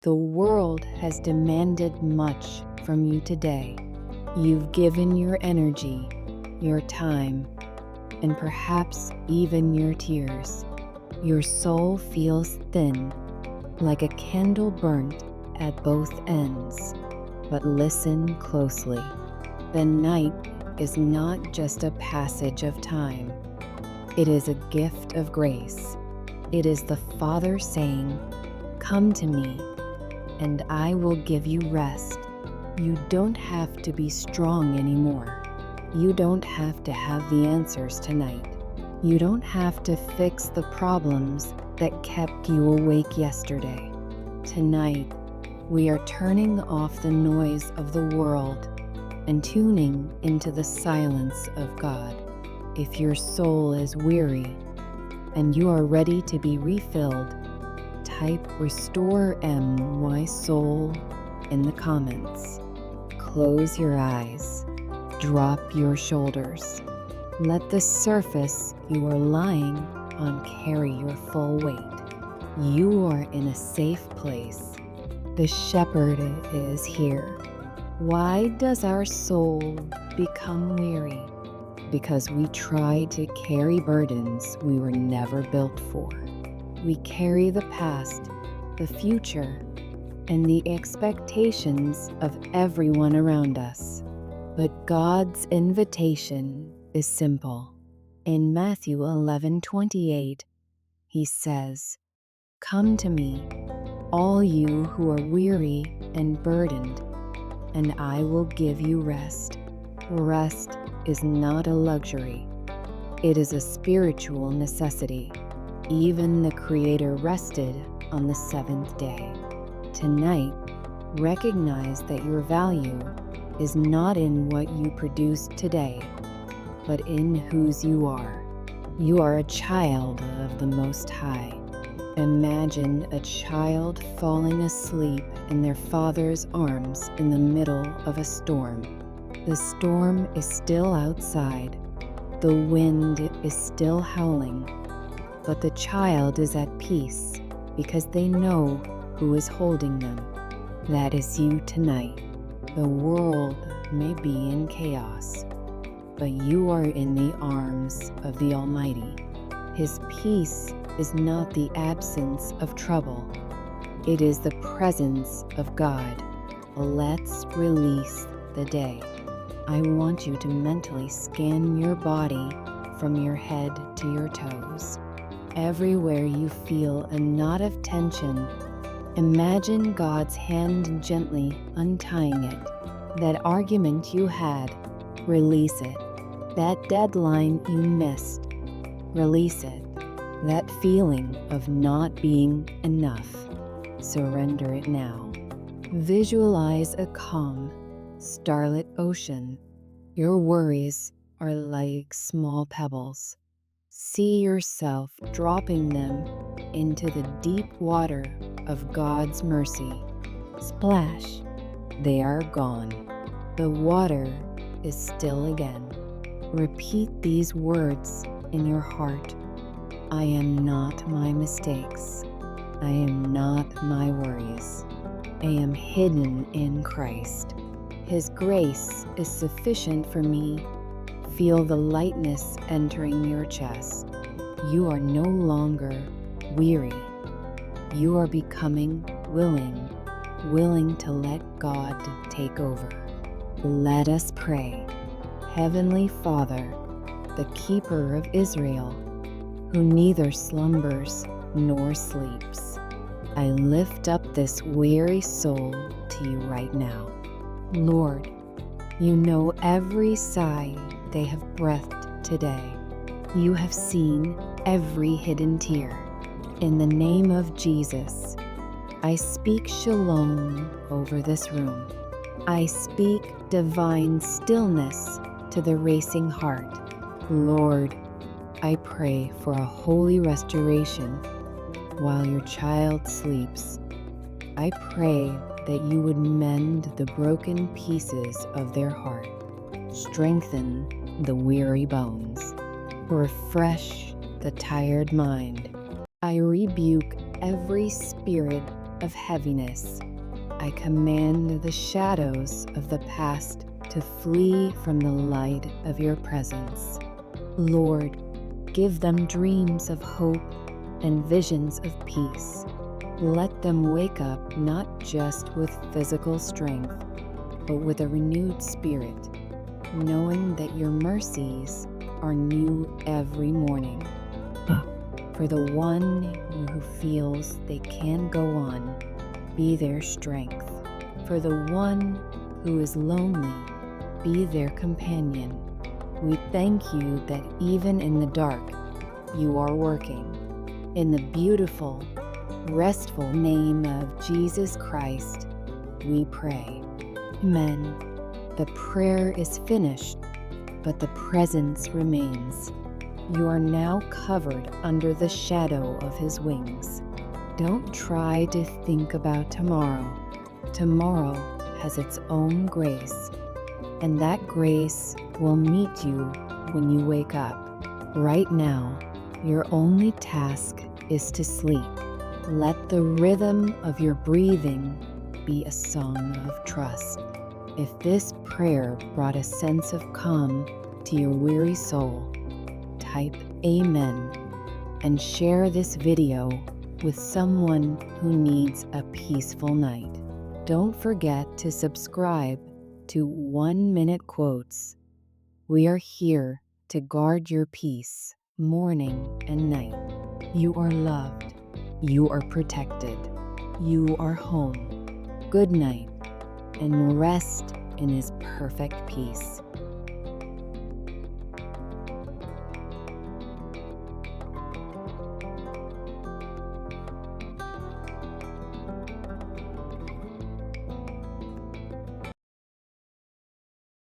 The world has demanded much from you today. You've given your energy, your time, and perhaps even your tears. Your soul feels thin, like a candle burnt at both ends. But listen closely. The night is not just a passage of time. It is a gift of grace. It is the Father saying, "Come to me, and I will give you rest." You don't have to be strong anymore. You don't have to have the answers tonight. You don't have to fix the problems that kept you awake yesterday. Tonight, we are turning off the noise of the world and tuning into the silence of God. If your soul is weary and you are ready to be refilled, type Restore My Soul in the comments. Close your eyes. Drop your shoulders. Let the surface you are lying on carry your full weight. You are in a safe place. The shepherd is here. Why does our soul become weary? Because we try to carry burdens we were never built for. We carry the past, the future, and the expectations of everyone around us. But God's invitation is simple. In Matthew 11:28, He says, "Come to me, all you who are weary and burdened, and I will give you rest." Rest is not a luxury. It is a spiritual necessity. Even the Creator rested on the seventh day. Tonight, recognize that your value is not in what you produce today, but in whose you are. You are a child of the Most High. Imagine a child falling asleep in their father's arms in the middle of a storm. The storm is still outside. The wind is still howling. But the child is at peace because they know who is holding them. That is you tonight. The world may be in chaos, but you are in the arms of the Almighty. His peace is not the absence of trouble. It is the presence of God. Let's release the day. I want you to mentally scan your body from your head to your toes. Everywhere you feel a knot of tension, imagine God's hand gently untying it. That argument you had, release it. That deadline you missed, release it. That feeling of not being enough, surrender it now. Visualize a calm, starlit ocean. Your worries are like small pebbles. See yourself dropping them into the deep water of God's mercy. Splash, they are gone. The water is still again. Repeat these words in your heart. I am not my mistakes. I am not my worries. I am hidden in Christ. His grace is sufficient for me. Feel the lightness entering your chest. You are no longer weary. You are becoming willing to let God take over. Let us pray. Heavenly Father, the keeper of Israel, who neither slumbers nor sleeps, I lift up this weary soul to you right now. Lord, you know every sigh they have breathed today. You have seen every hidden tear. In the name of Jesus, I speak shalom over this room. I speak divine stillness to the racing heart. Lord, I pray for a holy restoration while your child sleeps. I pray that you would mend the broken pieces of their heart, strengthen the weary bones, refresh the tired mind. I rebuke every spirit of heaviness. I command the shadows of the past to flee from the light of your presence. Lord, give them dreams of hope and visions of peace. Let them wake up not just with physical strength, but with a renewed spirit, knowing that your mercies are new every morning. For the one who feels they can't go on, be their strength. For the one who is lonely, be their companion. We thank you that even in the dark, you are working. In the beautiful, restful name of Jesus Christ, we pray. Amen. The prayer is finished, but the presence remains. You are now covered under the shadow of his wings. Don't try to think about tomorrow. Tomorrow has its own grace, and that grace will meet you when you wake up. Right now, your only task is to sleep. Let the rhythm of your breathing be a song of trust. If this prayer brought a sense of calm to your weary soul, type Amen and share this video with someone who needs a peaceful night. Don't forget to subscribe to 1 Minute Quotes. We are here to guard your peace, morning and night. You are loved. You are protected. You are home. Good night, and rest in his perfect peace.